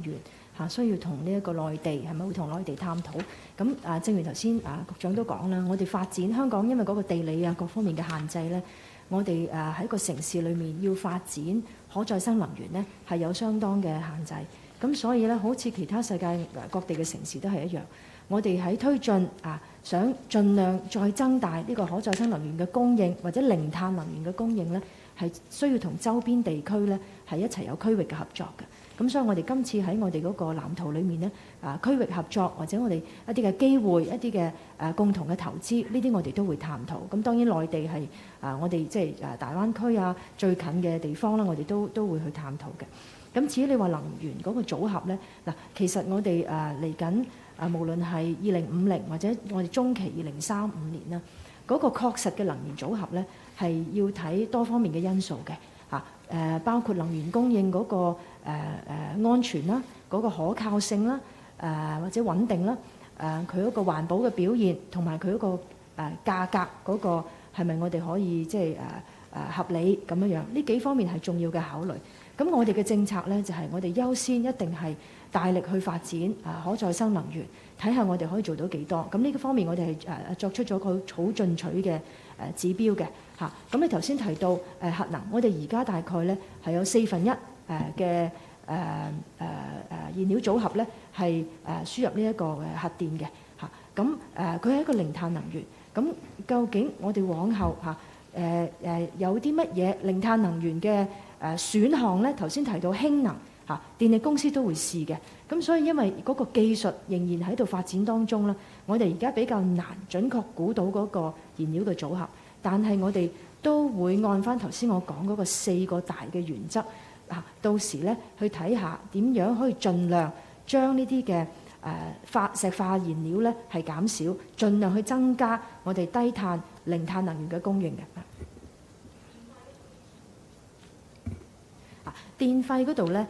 源需要同呢一個內地係咪會同內地探討？咁正如頭先局長都講啦，我哋發展香港因為嗰個地理各方面嘅限制咧，我哋喺個城市裏面要發展可再生能源咧係有相當嘅限制。咁所以咧，好似其他世界各地嘅城市都係一樣，我哋喺推進想盡量再增大呢個可再生能源嘅供應，或者零碳能源嘅供應咧，係需要同周邊地區咧係一齊有區域嘅合作嘅。咁所以我哋今次喺我哋嗰個藍圖裏面咧，區域合作或者我哋一啲嘅機會、一啲嘅共同嘅投資，呢啲我哋都會探討。咁當然內地係我哋即係大灣區最近嘅地方啦，我哋都會去探討嘅。咁至於你話能源嗰個組合咧，其實我哋嚟緊無論係2050或者我哋中期2035年啦，嗰個確實嘅能源組合咧係要睇多方面嘅因素嘅包括能源供應嗰個安全啦、嗰個可靠性啦、或者穩定啦、佢嗰個環保嘅表現同埋佢嗰個價格嗰個係咪我哋可以即係合理咁樣樣？呢幾方面係重要嘅考慮。咁我哋嘅政策咧就係我哋優先一定係大力去發展可再生能源，睇下我哋可以做到幾多。咁呢個方面我哋係作出咗個好進取嘅指標嘅嚇。咁你頭先提到核能，我哋而家大概咧係有1/4嘅燃料組合咧係輸入呢一個核電嘅嚇。咁佢係一個零碳能源。咁究竟我哋往後有啲乜嘢零碳能源嘅選項咧？頭先提到氫能電力公司都會試嘅。咁所以因為嗰個技術仍然喺度發展當中啦，我哋而家比較難準確估到嗰個燃料嘅組合。但係我哋都會按翻頭先我講嗰個4個大嘅原則到時咧去睇下點樣可以盡量將呢啲嘅石化燃料咧係減少，盡量去增加我哋低碳零碳能源嘅供應嘅。電費嗰度咧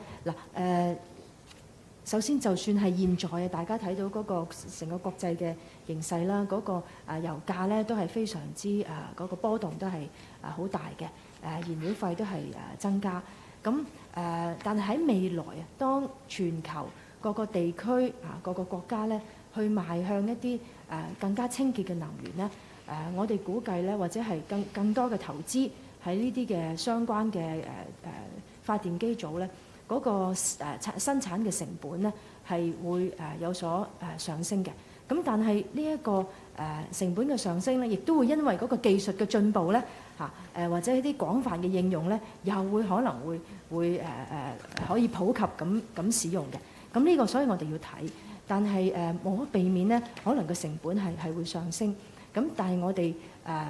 首先就算係現在大家睇到嗰個成個國際嘅形勢啦，嗰個油價咧都係非常之嗰個波動都係好大嘅，燃料費都係增加。咁但係喺未來當全球各個地區各個國家咧去邁向一啲更加清潔嘅能源咧，我哋估計咧或者係更多嘅投資喺呢啲嘅相關嘅發電機組咧，嗰個生產嘅成本咧係會有所上升嘅。咁但係呢一個成本嘅上升咧，亦都會因為嗰個技術嘅進步咧或者一啲廣泛嘅應用咧，又會可能會可以普及咁使用嘅。咁呢個所以我哋要睇，但係無可避免咧，可能個成本係會上升。咁但係我哋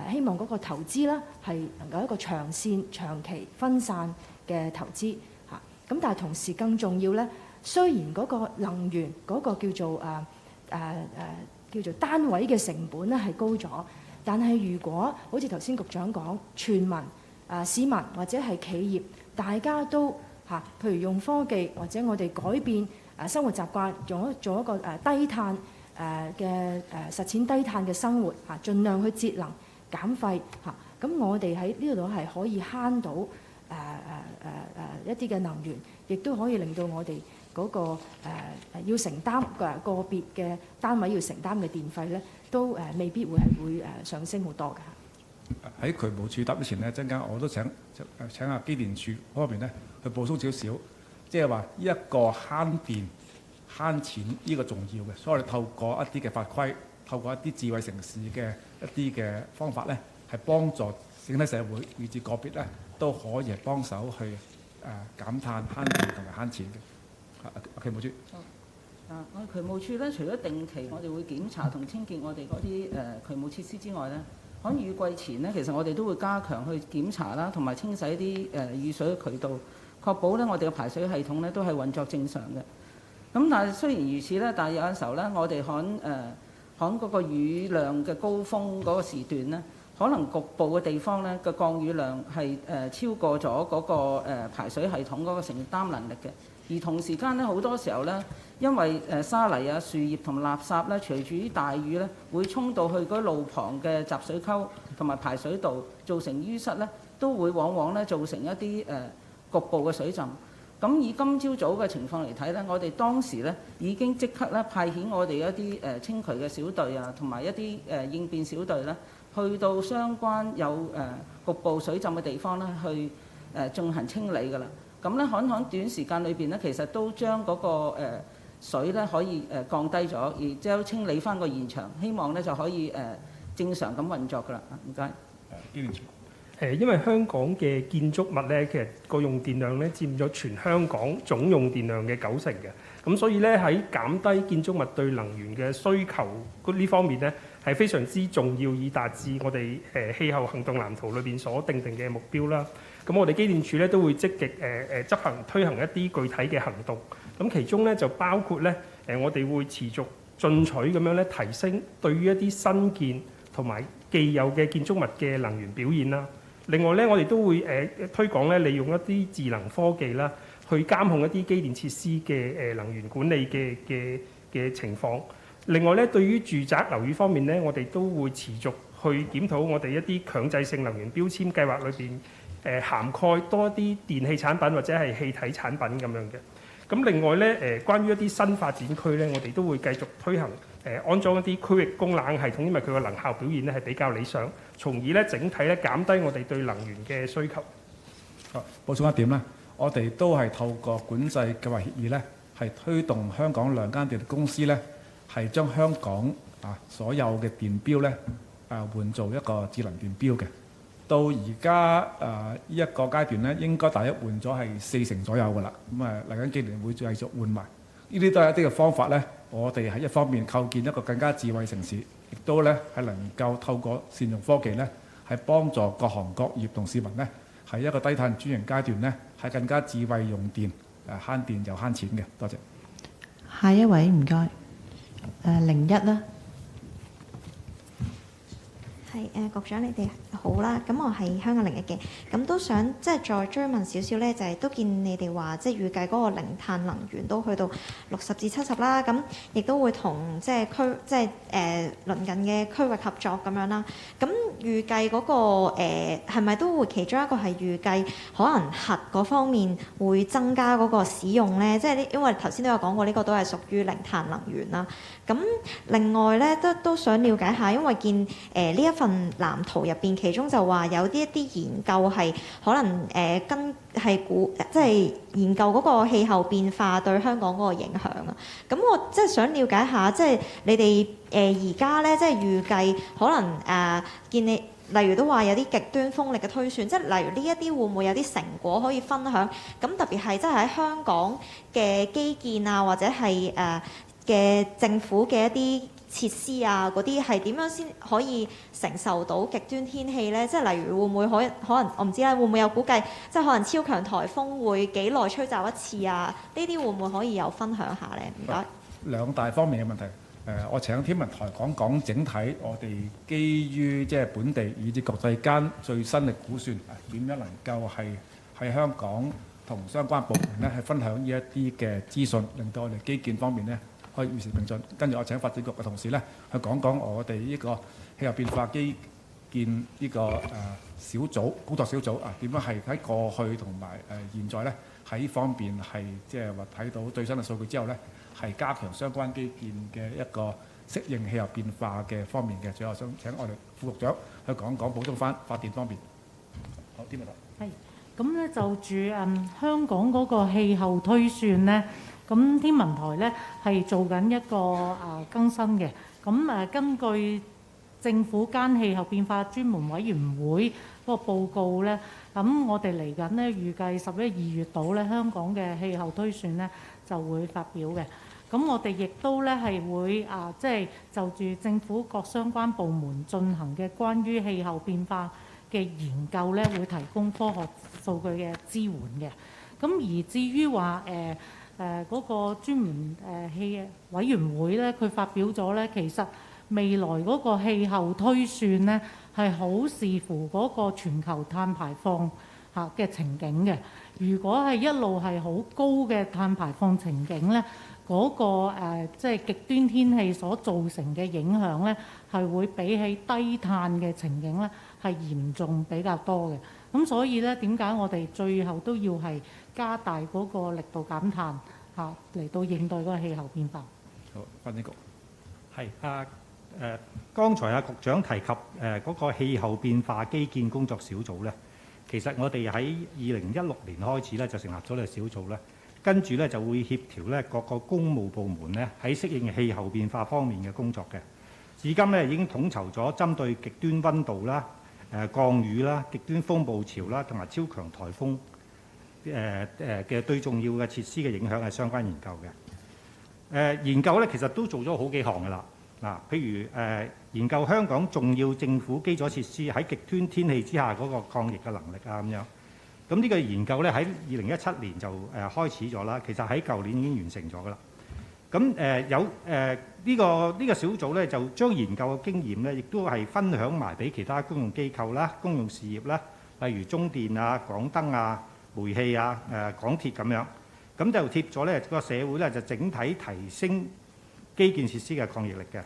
希望嗰個投資啦係能夠一個長線、長期分散嘅投資嚇。咁但係同時更重要咧，雖然嗰個能源嗰個叫做單位嘅成本咧係高咗，但係如果好似頭先局長講，全民市民或者係企業，大家都譬如用科技或者我哋改變生活習慣，做一個低碳嘅實踐低碳嘅生活盡量去節能減廢咁我哋喺呢度係可以慳到一啲嘅能源，亦都可以令到我哋嗰個要承擔個別嘅單位要承擔嘅電費咧，都未必會上升好多嘅。喺渠務處答之前咧，陣間我都請下機電處嗰方面咧去補充少少，即係話呢一個慳電慳錢呢個重要嘅，所以我哋透過一啲嘅法規，透過一啲智慧城市嘅一啲嘅方法咧，係幫助整體社會以至個別咧都可以係幫手去減碳慳電同埋慳錢嘅。渠務處。我哋渠務處咧，除咗定期我哋會檢查同清潔我哋嗰啲渠務設施之外咧，喺雨季前咧，其實我哋都會加強去檢查啦，同埋清洗啲雨水嘅渠道，確保咧我哋嘅排水系統咧都係運作正常嘅。咁但係雖然如此咧，但係有陣時候咧，我哋喺嗰個雨量嘅高峰嗰個時段咧，可能局部嘅地方咧嘅降雨量係超過咗嗰個排水系統嗰個承擔能力嘅。而同時間咧，好多時候咧，因為沙泥啊、樹葉同埋垃圾咧，隨住啲大雨咧，會衝到去嗰路旁嘅集水溝同埋排水道，造成淤塞咧，都會往往咧造成一啲局部嘅水浸。咁咁以今朝早嘅情況嚟睇呢，我哋當時呢已經即刻咧派遣我哋一啲清渠嘅小隊啊，同埋一啲應變小隊呢，去到相關有局部水浸嘅地方呢，去進行清理㗎啦。咁呢，可能短時間裏邊呢，其實都將嗰個水呢可以降低咗，而之後清理翻個現場，希望呢就可以正常咁運作㗎啦。唔該。因為香港嘅建築物咧，其實個用電量咧佔咗全香港總用電量嘅90%嘅，咁所以咧喺減低建築物對能源嘅需求呢方面咧係非常之重要，以達至我哋氣候行動藍圖裏邊所定嘅目標啦。咁我哋機電署咧都會積極執行推行一啲具體嘅行動，咁其中咧就包括咧我哋會持續進取咁樣咧提升對於一啲新建同埋既有嘅建築物嘅能源表現啦。另外咧，我哋都會推廣咧，利用一啲智能科技啦，去監控一啲機電設施嘅能源管理嘅情況。另外咧，對於住宅樓宇方面咧，我哋都會持續去檢討我哋一啲強制性能源標籤計劃裏邊涵蓋多啲電氣產品或者係氣體產品咁樣嘅。咁另外咧關於一啲新發展區咧，我哋都會繼續推行安裝一啲區域供冷系統，因為佢個能效表現咧係比較理想，從而咧整體咧減低我哋對能源嘅需求。補充一點啦，我哋都係透過管制計劃協議咧，係推動香港兩間電力公司咧，係將香港所有嘅電錶咧換做一個智能電錶嘅。到而家呢一個階段咧，應該大約換咗係40%左右㗎啦。咁嚟緊幾年會繼續換埋。呢啲都係一啲嘅方法咧，我哋係一方面構建一個更加智慧城市，亦都咧係能夠透過善用科技咧，係幫助各行各業同市民咧，喺一個低碳轉型階段咧，係更加智慧用電，慳電又慳錢嘅。多謝。下一位唔該，01啦。係局長你哋好啦，咁我係香港01嘅，咁都想即係再追問少少咧，就係都見你哋話即係預計嗰個零碳能源都去到60至70啦，咁亦都會同即係鄰近嘅區域合作咁樣啦。咁預計嗰個係咪都會其中一個係預計可能核嗰方面會增加嗰個使用咧？即係因為頭先都有講過呢個都係屬於零碳能源啦。咁另外咧都想了解下，因為見呢一份藍圖入邊，其中就話有一啲研究係可能即係研究嗰個氣候變化對香港嗰個影響啊。咁我即係想了解下，即係你哋而家咧，即係預計可能見你例如都話有啲極端風力嘅推算，即係例如呢一啲會唔會有啲成果可以分享？咁特別係即係喺香港嘅基建啊，或者係嘅政府嘅一啲設施啊，嗰啲係點樣先可以承受到極端天氣呢？即係例如會唔會可能我唔知啦，會唔會有估計？即係可能超強颱風會幾耐吹襲一次啊？呢啲會唔會可以有分享下呢？唔該。兩大方面嘅問題，我請天文台講講整體我哋基於即係本地以至國際間最新嘅估算，點樣能夠係喺香港同相關部門咧係分享呢一啲嘅資訊，令到我哋基建方面咧可以與時並進。跟住我請發展局嘅同事咧去講講我哋呢個氣候變化基建呢個小組工作小組點樣係喺過去同埋現在咧喺呢方面係即係話睇到最新嘅數據之後咧係加強相關基建嘅一個適應氣候變化嘅方面嘅。最後想請我哋副局長去講講補充翻發電方面。好，天文台。係。咁咧就住香港嗰個氣候推算咧，咁天文台咧係做緊一個更新嘅。咁根據政府間氣候變化專門委員會嗰個報告咧，咁我哋嚟緊咧預計11、2月度咧香港嘅氣候推算咧就會發表嘅。咁我哋亦都咧係會即係就住政府各相關部門進行嘅關於氣候變化嘅研究咧，會提供科學數據嘅支援嘅。咁而至於話嗰個專門氣委員會咧，佢發表咗咧，其實未來嗰個氣候推算咧係好視乎嗰個全球碳排放嘅情景嘅。如果係一路係好高嘅碳排放情景咧，嗰個即係極端天氣所造成嘅影響咧，係會比起低碳嘅情景咧係嚴重比較多嘅。咁所以咧，點解我哋最後都要係加大嗰個力度減碳嚟到應對嗰個氣候變化？好，發展局係剛才局長提及嗰個氣候變化基建工作小組咧，其實我哋喺2016年開始咧就成立咗呢個小組咧，跟住咧就會協調咧各個公務部門咧喺適應氣候變化方面嘅工作嘅。至今咧已經統籌咗針對極端溫度啦、降雨啦、極端風暴潮啦同埋超強颱風嘅對重要嘅設施嘅影響係相關研究嘅。研究咧其實都做咗好幾項㗎啦。嗱，譬如研究香港重要政府基礎設施喺極端天氣之下嗰個抗疫嘅能力啊咁樣。咁呢個研究咧喺2017年就開始咗啦，其實喺舊年已經完成咗㗎啦。咁有呢個小組咧就將研究嘅經驗咧，亦都係分享埋俾其他公用機構啦、公用事業啦，例如中電啊、港燈啊、煤氣啊、港鐵咁樣。咁就貼咗咧個社會咧就整體提升基建設施嘅抗疫力嘅。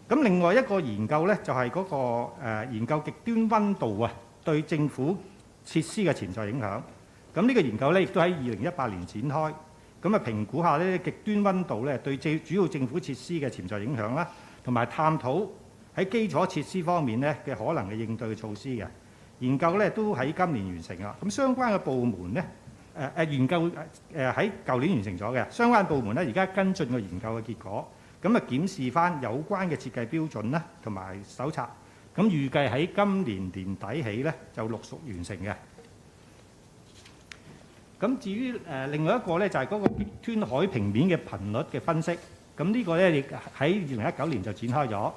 咁另外一個研究咧就係嗰個研究極端溫度啊對政府設施嘅潛在影響。咁呢個研究咧亦都喺2018年展開。咁啊評估下呢極端溫度咧對主要政府設施嘅潛在影響啦，同埋探討喺基礎設施方面咧嘅可能嘅應對措施嘅研究咧都喺今年完成啦。咁相關嘅部門咧研究喺舊年完成咗嘅，相關部門咧而家跟進個研究嘅結果，咁啊檢視翻有關嘅設計標準啦，同埋手冊，咁預計喺今年年底起咧就陸續完成嘅。咁至於另外一個咧就係嗰個極端海平面嘅頻率嘅分析，咁呢個咧亦喺2019年就展開咗，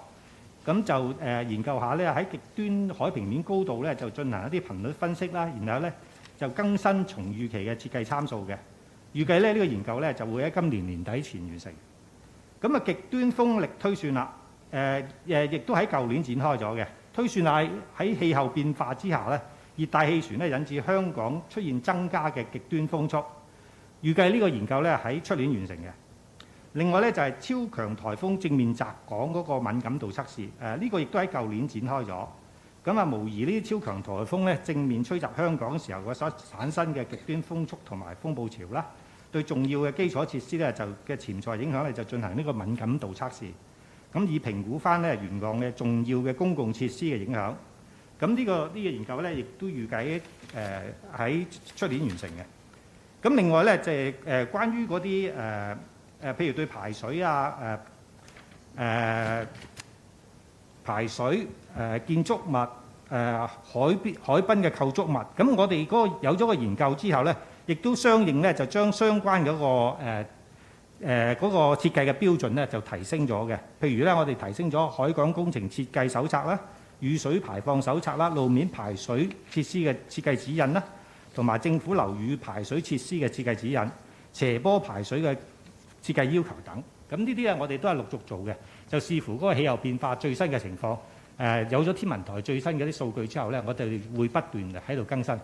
咁就研究下咧喺極端海平面高度咧就進行一啲頻率分析啦，然後咧就更新從預期嘅設計參數嘅，預計咧呢個研究咧就會喺今年年底前完成。咁啊極端風力推算啦，亦都喺舊年展開咗嘅，推算下喺氣候變化之下咧，熱帶氣旋咧引致香港出現增加嘅極端風速，預計呢個研究咧喺出年完成嘅。另外咧就係超強颱風正面襲港嗰個敏感度測試，呢個亦都喺舊年展開咗。咁啊，模擬呢啲超強颱風咧正面吹襲香港嘅時候嘅所產生嘅極端風速同埋風暴潮啦，對重要嘅基礎設施咧就嘅潛在影響咧就進行呢個敏感度測試，咁以評估翻咧沿岸嘅重要嘅公共設施嘅影響。咁呢個研究咧，亦都預計喺出年完成嘅。咁另外咧，就係關於嗰啲譬如對排水啊、排水、建築物、海濱嘅構築物，咁我哋嗰個有咗個研究之後咧，亦都相應咧就將相關嗰個設計嘅標準咧就提升咗嘅。譬如咧，我哋提升咗海港工程設計手冊啦、雨水排放手冊啦、路面排水設施嘅設計指引啦，同埋政府樓宇排水設施嘅設計指引、斜坡排水嘅設計要求等。咁呢啲咧，我哋都係陸續做嘅，就視乎嗰個氣候變化最新嘅情況。有咗天文台最新嘅啲數據之後咧，我哋會不斷喺度更新。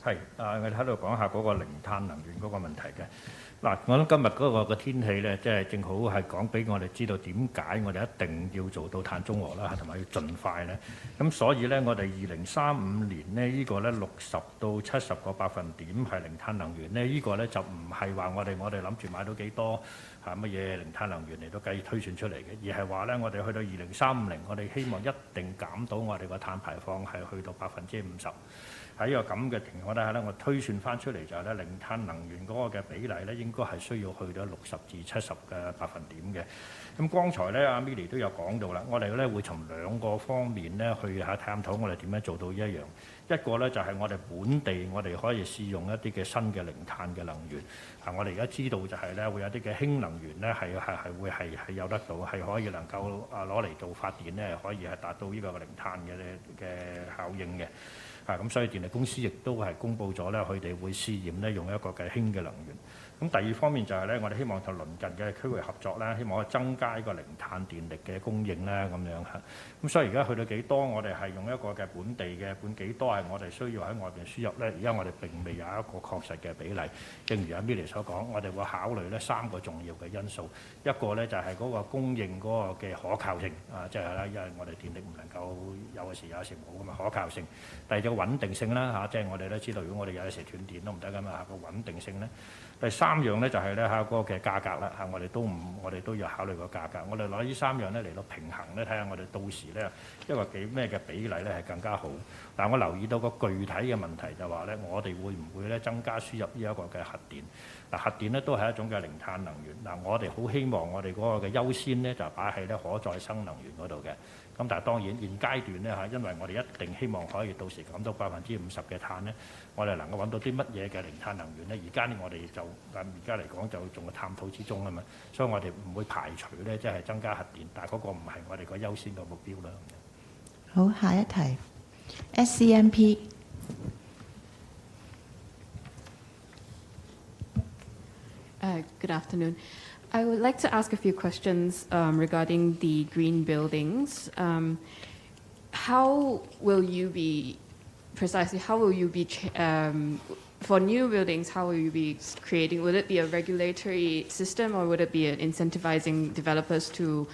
係我哋喺度講下嗰個零碳能源嗰個問題嘅。嗱，我諗今日嗰個天氣咧，即係正好係講俾我哋知道點解我哋一定要做到碳中和啦，同埋要盡快咧。咁所以咧，我哋2035年呢，呢個咧60到70個百分點係零碳能源咧，呢個咧就唔係話我哋諗住買到幾多乜嘢零碳能源嚟到計推算出嚟嘅，而係話咧我哋去到2030，我哋希望一定減到我哋個碳排放係去到50%。喺呢個咁嘅情況底下咧，我推算翻出嚟就係咧零碳能源嗰個嘅比例咧，應該係需要去到60至70嘅百分點嘅。咁剛才咧阿 Milly 都有講到啦，我哋咧會從兩個方面咧去探討我哋點樣做到呢一樣。一個咧就係我哋本地我哋可以試用一啲嘅新嘅零碳嘅能源。我哋而家知道就係咧會有啲嘅氫能源咧係有得到，係可以能夠攞嚟做發電咧，可以係達到呢個零碳嘅效應嘅。咁所以電力公司亦都係公佈咗咧，佢哋會試驗咧用一個嘅氫嘅能源。咁第二方面就係咧，我哋希望同鄰近嘅區域合作咧，希望可以增加呢個零碳電力嘅供應咧，咁樣嚇。咁所以而家去到幾多，我哋係用一個嘅本地嘅幾多係我哋需要喺外邊輸入咧。而家我哋並未有一個確實嘅比例。正如阿 Milly 所講，我哋會考慮咧3個重要嘅因素，一個咧就係嗰個供應嗰個嘅可靠性即係咧，因為我哋電力唔能夠有時冇㗎嘛，可靠性。第二就穩定性啦即係我哋都知道，如果我哋有時斷電都唔得㗎嘛，個穩定性咧。第3樣咧就係咧嗰個嘅價格啦我哋都要考慮個價格。我哋攞呢3樣咧嚟到平衡咧，睇下我哋到時咧一個咩嘅比例咧係更加好。但係我留意到個具體嘅問題就話咧，我哋會唔會咧增加輸入呢一個嘅核電？核電咧都係一種嘅零碳能源。我哋好希望我哋嗰個嘅優先咧就擺喺咧可再生能源嗰度嘅。咁但係當然現階段咧因為我哋一定希望可以到時減到50%嘅碳咧，我哋能夠揾到啲乜嘢嘅零碳能源咧？而家我哋就而家嚟講就仲係探討之中啊嘛，所以我哋唔會排除咧即係增加核電，但係嗰個唔係我哋個優先嘅目標啦。好，下一題 SCMP。Good afternoon. I would like to ask a few questions regarding the green buildings. How will you be for new buildings, how will you be creating? Would it be a regulatory system, or would it be incentivizing developers to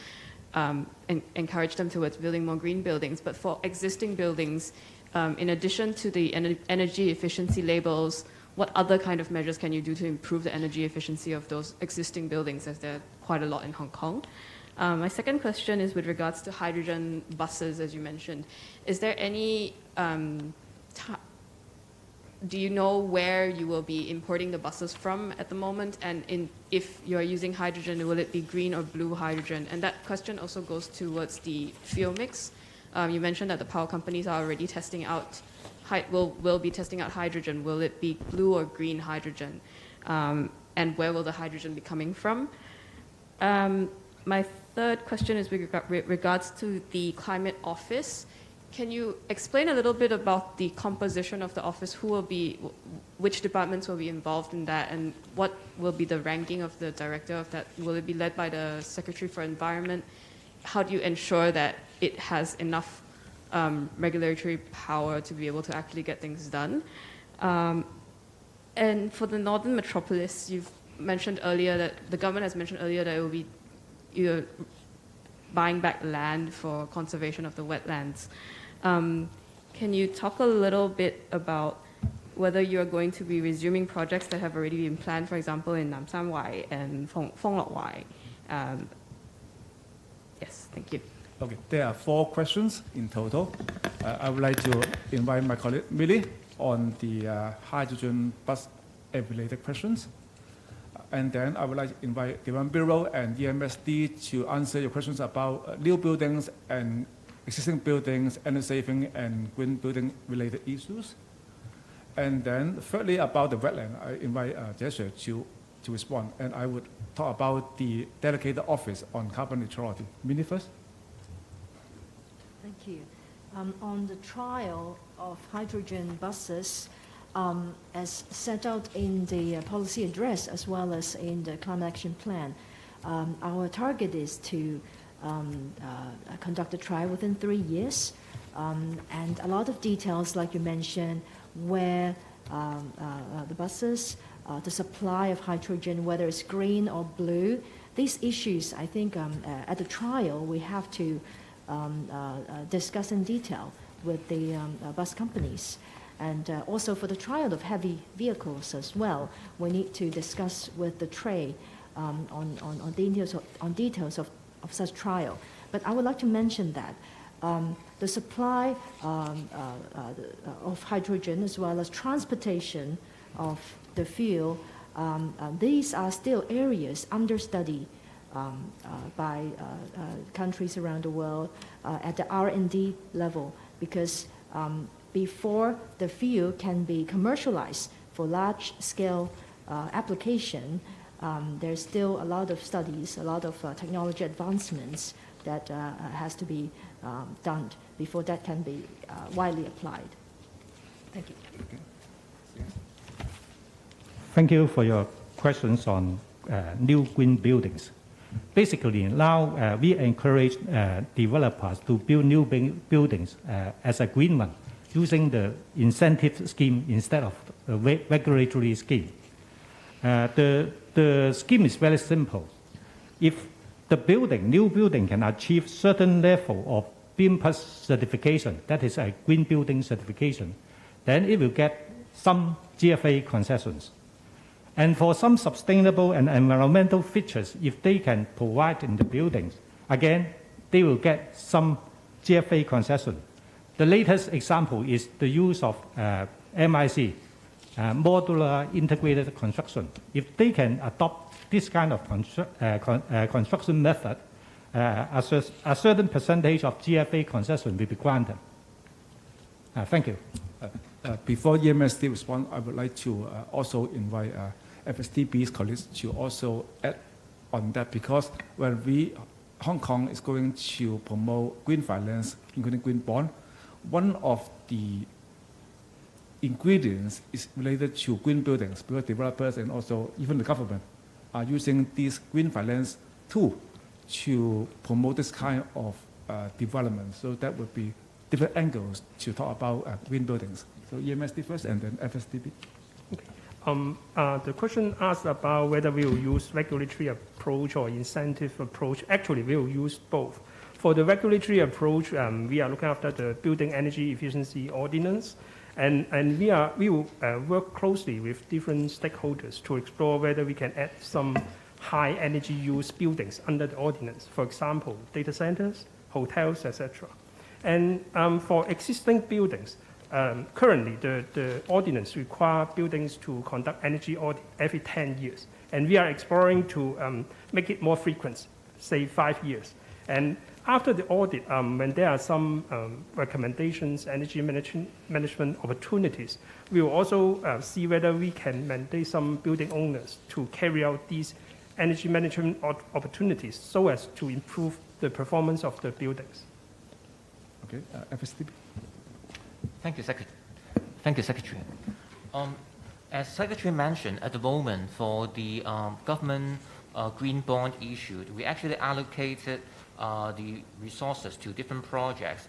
encourage them towards building more green buildings? But for existing buildings, in addition to the energy efficiency labels, what other kind of measures can you do to improve the energy efficiency of those existing buildings, as there are quite a lot in Hong Kong? My second question is with regards to hydrogen buses, as you mentioned. Is there any do you know where you will be importing the buses from at the moment? And if you're using hydrogen, will it be green or blue hydrogen? And that question also goes towards the fuel mix. You mentioned that the power companies are already testing out, will be testing out hydrogen. Will it be blue or green hydrogen? And where will the hydrogen be coming from? My third question is with regards to the climate office. Can you explain a little bit about the composition of the office? Which departments will be involved in that, and what will be the ranking of the director of that? Will it be led by the Secretary for Environment? How do you ensure that it has enough regulatory power to be able to actually get things done? And for the Northern Metropolis, you've mentioned earlier that the government has mentioned earlier that it will be buying back land for conservation of the wetlands. Can you talk a little bit about whether you're going to be resuming projects that have already been planned, for example, in Nam San Wai and Phong Lok Wai? Yes, thank you. Okay, there are 4 questions in total. I would like to invite my colleague Milly on the hydrogen bus related questions. And then I would like to invite Dewan Bureau and EMSD to answer your questions about new buildings and existing buildings, energy saving and green building related issues. And then thirdly, about the wetland, I invite Jesse to respond. And I would talk about the dedicated office on carbon neutrality. Milly first. Thank you. On the trial of hydrogen buses, as set out in the policy address as well as in the climate action plan, our target is to conduct a trial within 3 years, and a lot of details, like you mentioned, where the buses, the supply of hydrogen, whether it's green or blue, these issues, I think at the trial we have to discuss in detail with the bus companies. And also for the trial of heavy vehicles as well, we need to discuss with the trade on details of such trial. But I would like to mention that the supply of hydrogen as well as transportation of the fuel, these are still areas under study by countries around the world at the R&D level, because before the fuel can be commercialized for large-scale application, there's still a lot of studies, a lot of technology advancements that has to be done before that can be widely applied. Thank you. Thank you for your questions on new green buildings. Basically, now we encourage developers to build new buildings as a green one, using the incentive scheme instead of the regulatory scheme. The scheme is very simple. If the new building can achieve certain level of BEAM Plus certification, that is a green building certification, then it will get some GFA concessions. And for some sustainable and environmental features, if they can provide in the buildings, again, they will get some GFA concession. The latest example is the use of MIC, modular integrated construction. If they can adopt this kind of construction method, a certain percentage of GFA concession will be granted. Thank you. Before EMSD respond, I would like to also invite FSTB's colleagues to also add on that, because when Hong Kong is going to promote green finance, including green bond, one of the ingredients is related to green buildings, because developers and also even the government are using this green finance tool to promote this kind of development. So that would be different angles to talk about green buildings. So EMSD first and then FSTB. Okay. The question asked about whether we will use regulatory approach or incentive approach. Actually, we will use both. For the regulatory approach, we are looking after the Building Energy Efficiency Ordinance, and we will work closely with different stakeholders to explore whether we can add some high energy use buildings under the ordinance. For example, data centers, hotels, etc. And for existing buildings, currently, the ordinance requires buildings to conduct energy audit every 10 years. And we are exploring to make it more frequent, say 5 years. And after the audit, when there are some recommendations, energy management opportunities, we will also see whether we can mandate some building owners to carry out these energy management opportunities so as to improve the performance of the buildings. Okay, FSTB. Thank you, Secretary. As Secretary mentioned, at the moment for the government green bond issued, we actually allocated the resources to different projects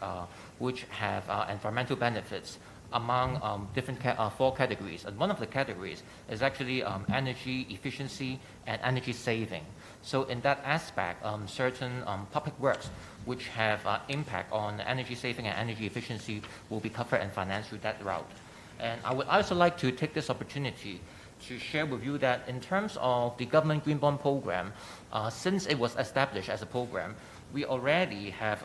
which have environmental benefits among different 4 categories. And one of the categories is actually energy efficiency and energy saving. So in that aspect, certain public works which have impact on energy saving and energy efficiency will be covered and financed through that route. And I would also like to take this opportunity to share with you that in terms of the government green bond program, since it was established as a program, we already have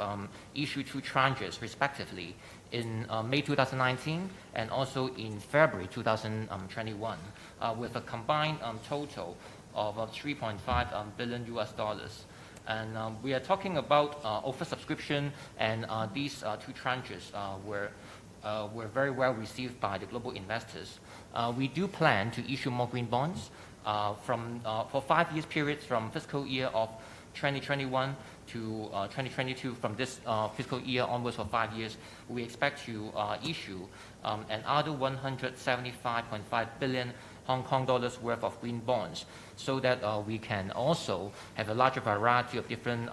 issued 2 tranches respectively in May 2019 and also in February 2021 with a combined total of $3.5 billion US. And we are talking about oversubscription, and these 2 tranches were very well received by the global investors. We do plan to issue more green bonds for 5 years periods from fiscal year of 2021 to 2022. From this fiscal year onwards for 5 years, we expect to issue another 175.5 billion Hong Kong dollars worth of green bonds, so that we can also have a larger variety of different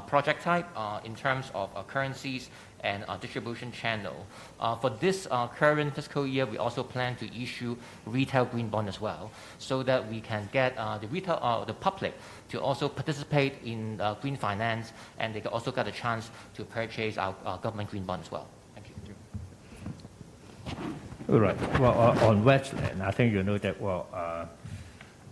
project type in terms of currencies and distribution channel. For this current fiscal year, we also plan to issue retail green bond as well, so that we can get the public to also participate in green finance, and they can also get a chance to purchase our government green bond as well. Thank you. All right. Well, on wetland, I think you know that,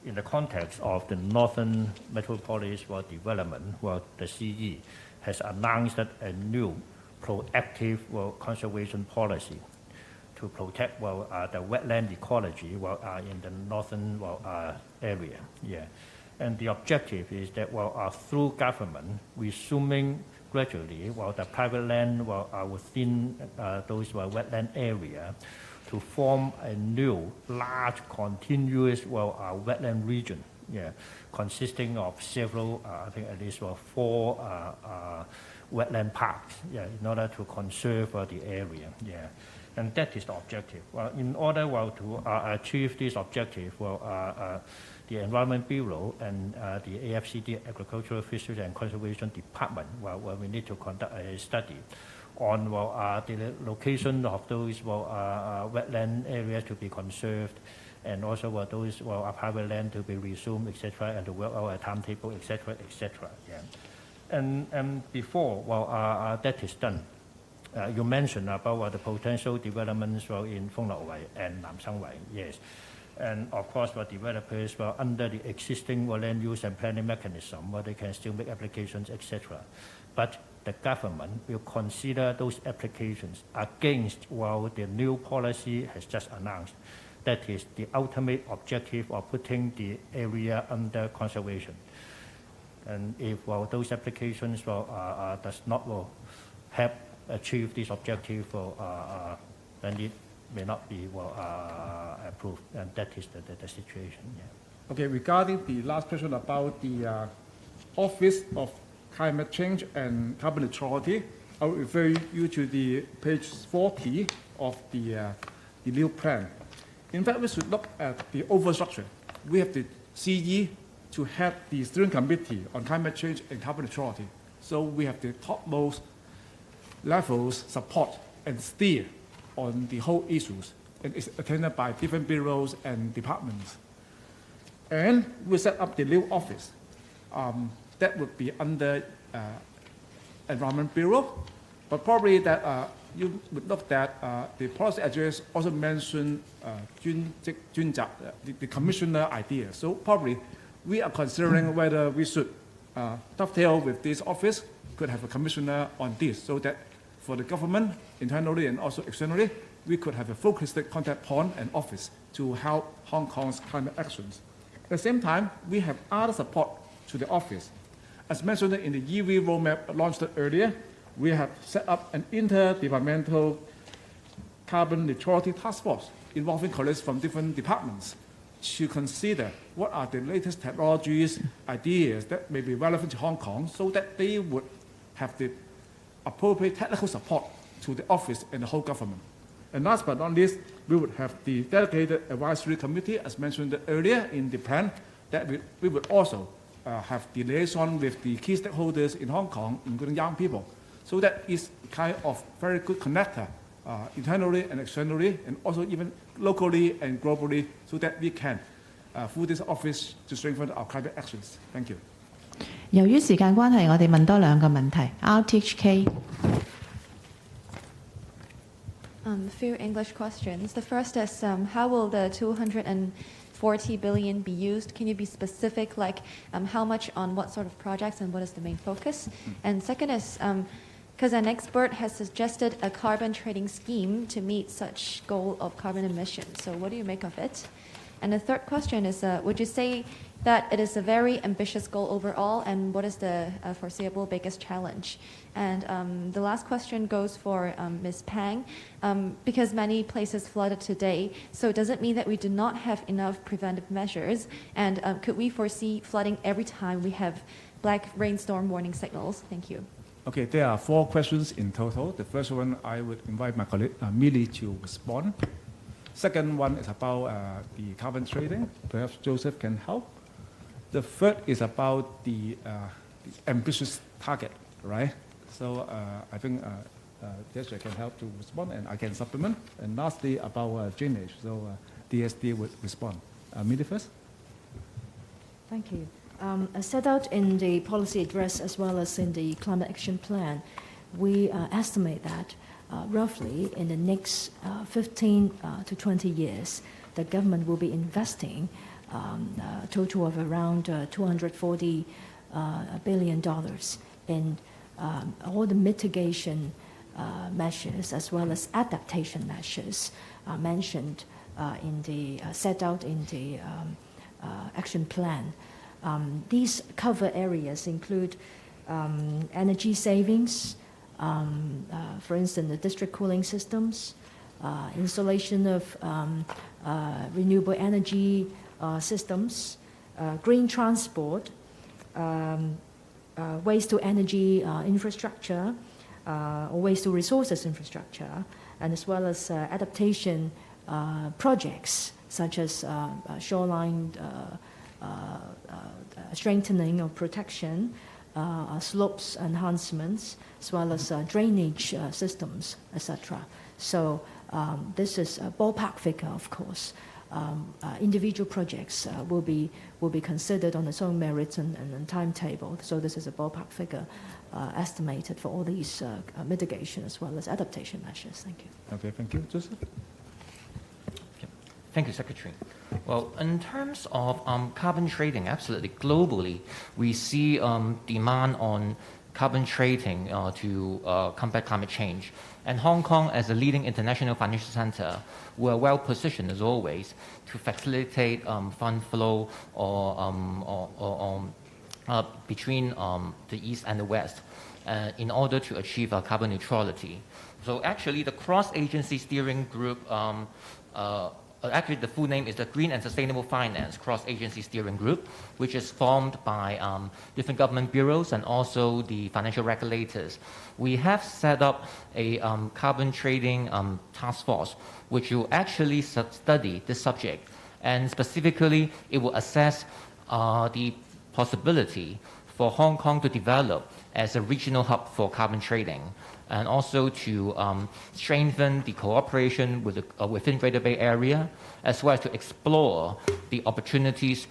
in the context of the Northern Metropolis Development, the CE has announced that a new proactive conservation policy to protect the wetland ecology in the northern area. Yeah. And the objective is that through government resuming gradually the private land within those wetland area, to form a new large continuous wetland region, consisting of several, I think at least 4 wetland parks, in order to conserve the area. And that is the objective. Well, in order to achieve this objective, the Environment Bureau and the AFCD, Agricultural, Fisheries and Conservation Department, we need to conduct a study on the location of those wetland areas to be conserved, and also those private land to be resumed, etc., and to work out a timetable, etc., etc. Yeah. And before that is done, you mentioned about the potential developments in Phong Lok Wai and Nam Sang Wai, yes. And of course, developers under the existing land use and planning mechanism, they can still make applications, etc. But the government will consider those applications against the new policy has just announced. That is the ultimate objective of putting the area under conservation. And if those applications does not help achieve this objective, then it may not be approved, and that is the situation. Yeah. Okay, regarding the last question about the Office of Climate Change and Carbon Neutrality, I will refer you to the page 40 of the new plan. In fact, we should look at the overall structure. We have the CE to head the steering committee on climate change and carbon neutrality. So we have the topmost levels support and steer on the whole issues, and it's attended by different bureaus and departments. And we set up the new office that would be under Environment Bureau, but probably that you would look that the policy address also mentioned the commissioner idea. So probably we are considering whether we should dovetail with this office, could have a commissioner on this, so that for the government, internally and also externally, we could have a focused contact point and office to help Hong Kong's climate actions. At the same time, we have other support to the office. As mentioned in the EV roadmap launched earlier, we have set up an interdepartmental carbon neutrality task force involving colleagues from different departments to consider what are the latest technologies, ideas that may be relevant to Hong Kong, so that they would have the appropriate technical support to the office and the whole government. And last but not least, we would have the dedicated advisory committee, as mentioned earlier in the plan, that we would also have the liaison with the key stakeholders in Hong Kong, including young people. So that is kind of very good connector internally and externally, and also even locally and globally, so that we can, through this office, to strengthen our climate actions. Thank you. 由於時間關係，我哋問多兩個問題。RTHK。Few English questions. The first is, how will the 240 billion be used? Can you be specific, like how much on what sort of projects and what is the main focus? And second is, because an expert has suggested a carbon trading scheme to meet such goal of carbon emissions. So what do you make of it? And the third question is, would you say that it is a very ambitious goal overall, and what is the foreseeable biggest challenge? And the last question goes for Ms. Pang, because many places flooded today, so does it mean that we do not have enough preventive measures? And could we foresee flooding every time we have black rainstorm warning signals? Thank you. Okay, there are 4 questions in total. The first one, I would invite my colleague Millie to respond. Second one is about the carbon trading. Perhaps Joseph can help. The third is about the ambitious target, right? So I think Jessica can help to respond, and I can supplement. And lastly, about drainage. So DSD would respond. Millie first. Thank you. As set out in the policy address as well as in the climate action plan, we estimate that roughly in the next 15 to 20 years, the government will be investing a total of around $240 billion in all the mitigation measures as well as adaptation measures mentioned in the set out in the action plan. These cover areas include energy savings, for instance, the district cooling systems, installation of renewable energy systems, green transport, waste to energy infrastructure, or waste to resources infrastructure, and as well as adaptation projects such as shoreline strengthening or protection, slopes enhancements, as well as drainage systems, etc. So this is a ballpark figure, of course. Individual projects will be considered on its own merits and timetable. So this is a ballpark figure estimated for all these mitigation as well as adaptation measures. Thank you. Okay, thank you. Joseph? Thank you, Secretary. Well, in terms of carbon trading, absolutely, globally, we see demand on carbon trading to combat climate change. And Hong Kong, as a leading international financial center, we are well positioned, as always, to facilitate fund flow between the East and the West in order to achieve carbon neutrality. So actually, the cross-agency steering group actually, the full name is the Green and Sustainable Finance Cross-Agency Steering Group, which is formed by different government bureaus and also the financial regulators. We have set up a carbon trading task force, which will actually study this subject. And specifically, it will assess the possibility for Hong Kong to develop as a regional hub for carbon trading, and also to strengthen the cooperation within Greater Bay Area, as well as to explore the opportunities,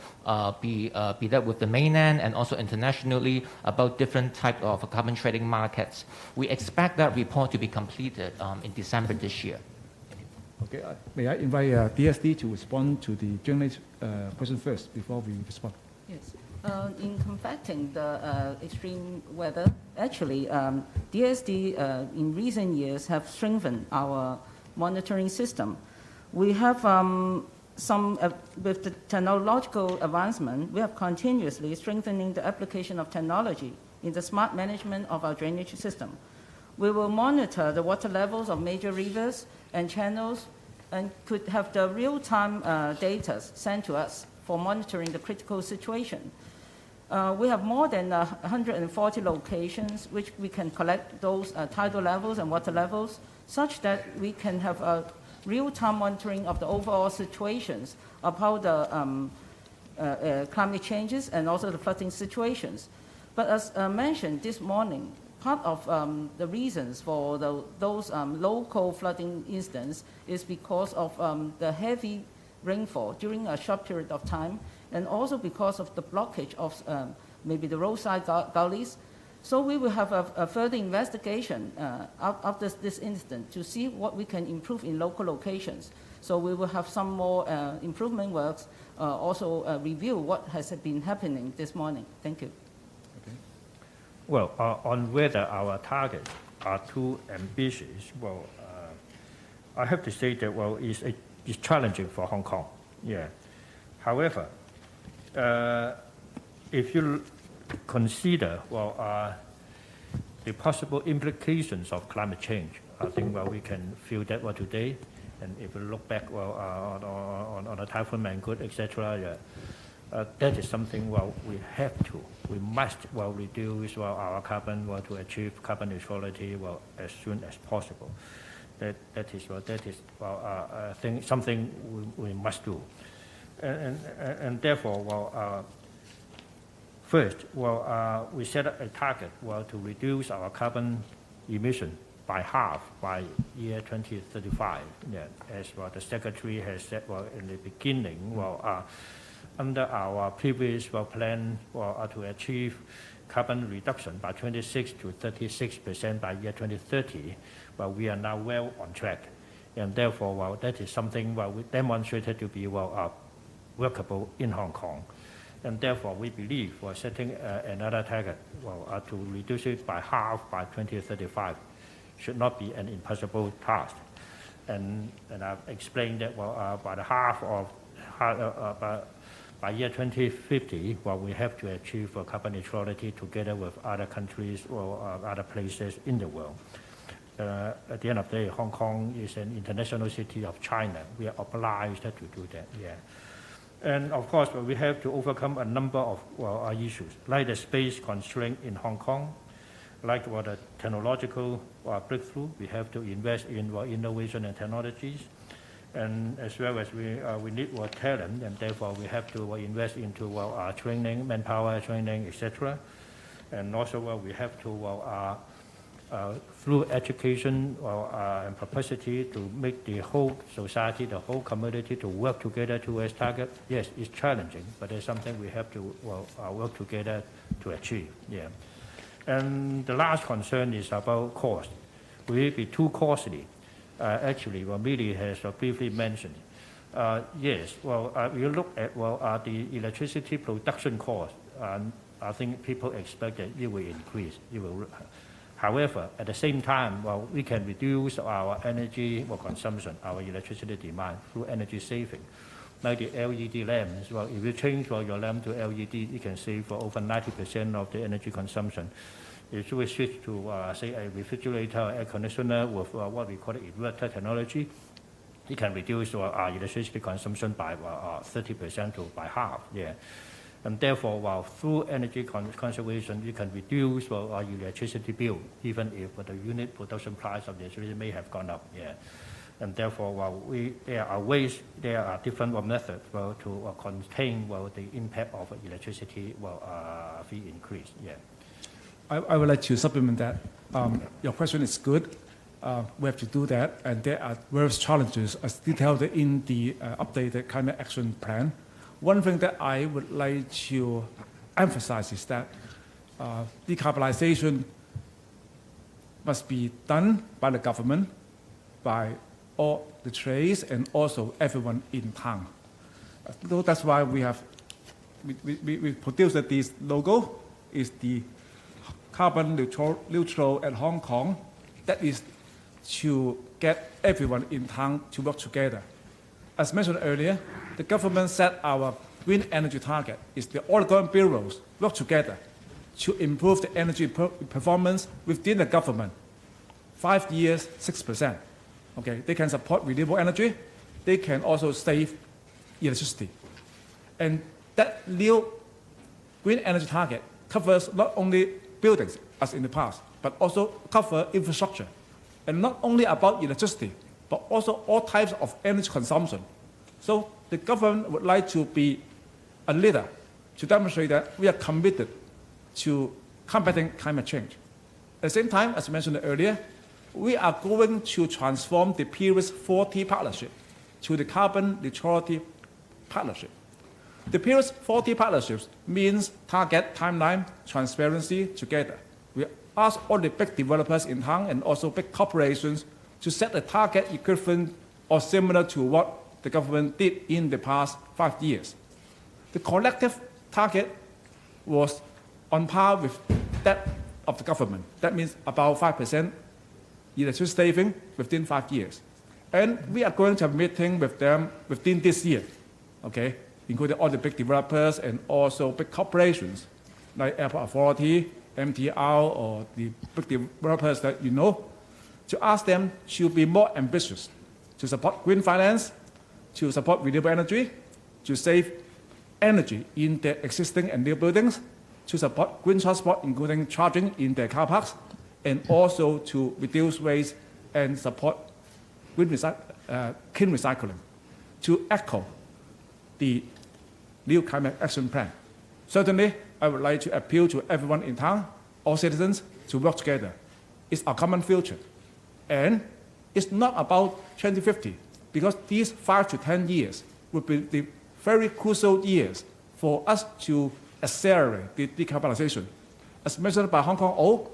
be that with the mainland and also internationally, about different types of carbon trading markets. We expect that report to be completed in December this year. Okay, may I invite DSD to respond to the journalist question first before we respond? Yes. In combating the extreme weather, actually, DSD in recent years have strengthened our monitoring system. We have with the technological advancement, we have continuously strengthening the application of technology in the smart management of our drainage system. We will monitor the water levels of major rivers and channels and could have the real-time data sent to us for monitoring the critical situation. We have more than 140 locations which we can collect those tidal levels and water levels such that we can have a real-time monitoring of the overall situations of how the climate changes and also the flooding situations. But as mentioned this morning, part of the reasons for those local flooding incidents is because of the heavy rainfall during a short period of time, and also because of the blockage of maybe the roadside gullies. So we will have a further investigation after this incident to see what we can improve in local locations. So we will have some more improvement works, also review what has been happening this morning. Thank you. Okay. Well, on whether our targets are too ambitious, well, I have to say that, well, it's challenging for Hong Kong. Yeah. However, if you consider, well, the possible implications of climate change, I think, well, we can feel that one today. And if we look back, well, on the Typhoon Mangkhut, etc., yeah, that is something, well, we must, well, reduce, well, our carbon, well, to achieve carbon neutrality, well, as soon as possible. That is, well, I think something we must do. And therefore, well, first, well, we set up a target, well, to reduce our carbon emission by half by year 2035. Yeah, as well, the Secretary has said, well, in the beginning, well, under our previous, well, plan, well, to achieve carbon reduction by 26 to 36% by year 2030, well, we are now well on track. And therefore, well, that is something, well, we demonstrated to be, well, workable in Hong Kong. And therefore, we believe we're setting another target, well, to reduce it by half by 2035 should not be an impossible task. And I've explained that, well, by the half of, by year 2050, well, we have to achieve carbon neutrality together with other countries or other places in the world. At the end of the day, Hong Kong is an international city of China. We are obliged to do that, yeah. And of course, we have to overcome a number of issues, like the space constraint in Hong Kong, like the technological breakthrough, we have to invest in innovation and technologies. And as well as we need talent, and therefore we have to invest into training, manpower training, etc. And also we have to, through education and publicity, to make the whole society, the whole community to work together towards target. Yes, it's challenging, but it's something we have to work together to achieve. Yeah. And the last concern is about cost. Will it be too costly? Actually, what Billy has briefly mentioned. Yes, we look at the electricity production cost. I think people expect that it will increase. However, at the same time, we can reduce our energy consumption, our electricity demand through energy saving. Like the LED lamps, if you change your lamp to LED, you can save for over 90% of the energy consumption. If we switch to, say, a refrigerator or air conditioner with what we call inverter technology, it can reduce our electricity consumption by 30% to by half. Yeah. And therefore, through energy conservation, you can reduce our electricity bill, even if the unit production price of the electricity may have gone up. Yeah. And therefore, there are ways, there are different methods to contain the impact of electricity fee increase. Yeah. I would like to supplement that. Your question is good. We have to do that, and there are various challenges as detailed in the updated climate action plan. One thing that I would like to emphasize is that decarbonization must be done by the government, by all the trades, and also everyone in town. So that's why we produced this logo. Is the carbon neutral at Hong Kong. That is to get everyone in town to work together. As mentioned earlier, the government set our green energy target. Is the all government bureaus work together to improve the energy performance within the government. 5 years, 6%. Okay, they can support renewable energy. They can also save electricity. And that new green energy target covers not only buildings as in the past, but also cover infrastructure. And not only about electricity, but also all types of energy consumption. So the government would like to be a leader to demonstrate that we are committed to combating climate change. At the same time, as mentioned earlier, we are going to transform the Paris 40 partnership to the carbon neutrality partnership. The Paris 40 partnerships means target, timeline, transparency together. We ask all the big developers in town and also big corporations to set a target equivalent or similar to what the government did in the past 5 years. The collective target was on par with that of the government. That means about 5% electricity saving within 5 years. And we are going to have a meeting with them within this year, okay, including all the big developers and also big corporations like Airport Authority, MTR, or the big developers that you know, to ask them to be more ambitious, to support green finance, to support renewable energy, to save energy in their existing and new buildings, to support green transport, including charging in their car parks, and also to reduce waste and support clean recycling, to echo the new climate action plan. Certainly, I would like to appeal to everyone in town, all citizens, to work together. It's our common future. And it's not about 2050, because these 5 to 10 years will be the very crucial years for us to accelerate the decarbonization. As mentioned by Hong Kong O,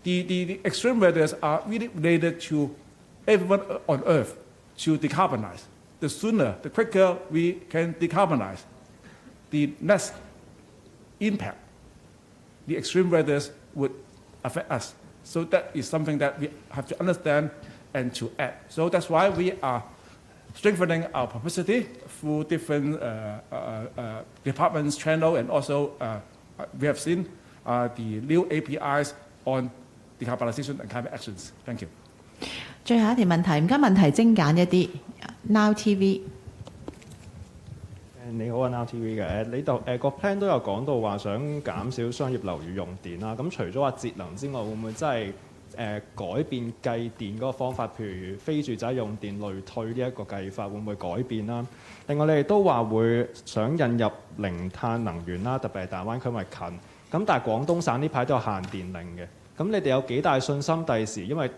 the extreme weathers are really related to everyone on Earth to decarbonize. The sooner, the quicker we can decarbonize, the less impact the extreme weathers would affect us. So that is something that we have to understand and to add. So that's why we are strengthening our publicity through different departments' channel, and also we have seen the new APIs on decarbonization and climate actions. Thank you. 最後一條問題，唔該問題精簡一啲。Now TV。你好，NRTV 嘅你度個 plan 都有講到話想減少商業樓宇用電啦。咁除咗話節能之外，會唔會真係改變計電嗰個方法？譬如非住宅用電類退呢一個計法，會唔會改變啦？另外你哋都話會想引入零碳能源啦，特別係大灣區咪近。咁但係廣東省呢排都有限電令嘅。咁你哋有幾大信心第時？因為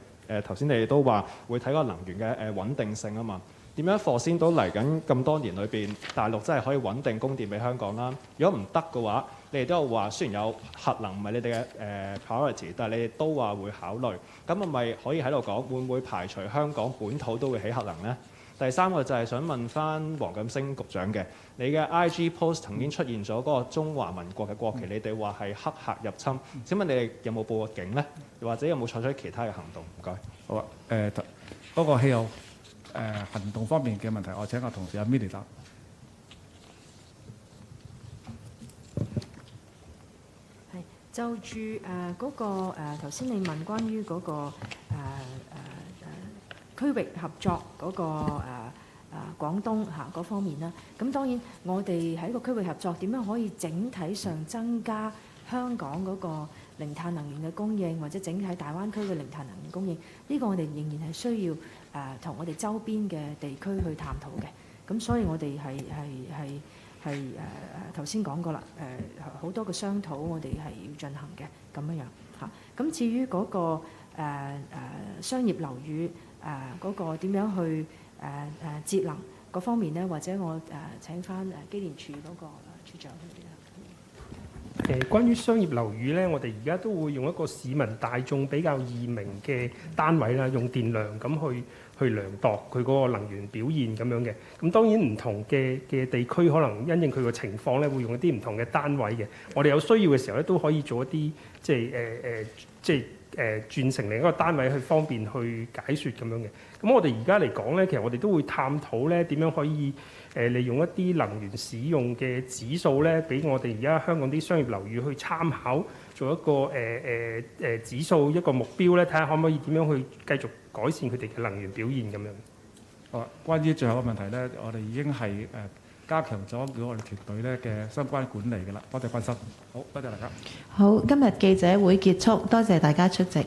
頭先你哋都話會睇個能源嘅穩定性啊嘛。點樣foresee到嚟緊咁多年裏邊，大陸真係可以穩定供電俾香港啦？如果唔得嘅話，你哋都有話，雖然有核能唔係你哋嘅priority，但係你哋都話會考慮。咁係咪可以喺度講，會唔會排除香港本土都會起核能呢？第三個就係想問翻黃錦星局長嘅，你嘅 IG post 曾經出現咗嗰個中華民國嘅國旗，你哋話係黑客入侵。請問你哋有冇報過警呢？又或者有冇採取其他嘅行動？唔該。好啊，嗰個氣候行動方面嘅問題，我請我同事阿 Milly 答。係就住嗰個頭先你問關於嗰個區域合作嗰個廣東嗰方面啦，咁當然我哋喺個區域合作點樣可以整體上增加香港嗰個零碳能源嘅供應，或者整體大灣區嘅零碳能源供應，呢個我哋仍然係需要同我哋周邊嘅地區去探討嘅。咁所以我哋係頭先講過啦，好多個商討我哋係要進行嘅咁樣嚇。咁至於嗰個商業樓宇嗰個點樣去節能嗰方面呢，或者我請翻機電署嗰個處長去關於商業樓宇呢，我哋而家都會用一個市民大眾比較易明嘅單位啦，用電量咁去量度佢嗰個能源表現咁樣嘅。咁當然唔同嘅地區可能因應佢個情況咧，會用一啲唔同嘅單位嘅。我哋有需要嘅時候咧，都可以做一啲轉成另一個單位去方便去解説咁樣嘅。咁我哋而家嚟講咧，其實我哋都會探討咧點樣可以利用一啲能源使用嘅指數咧，俾我哋而家香港啲商業樓宇去參考，做一個指數一個目標咧，睇下可唔可以點樣去繼續改善佢哋嘅能源表現咁樣。好啊，關於最後嘅問題咧，我哋已經係加強咗我哋團隊咧嘅相關管理嘅啦。多謝關心，好多謝大家。好，今日記者會結束，多謝大家出席。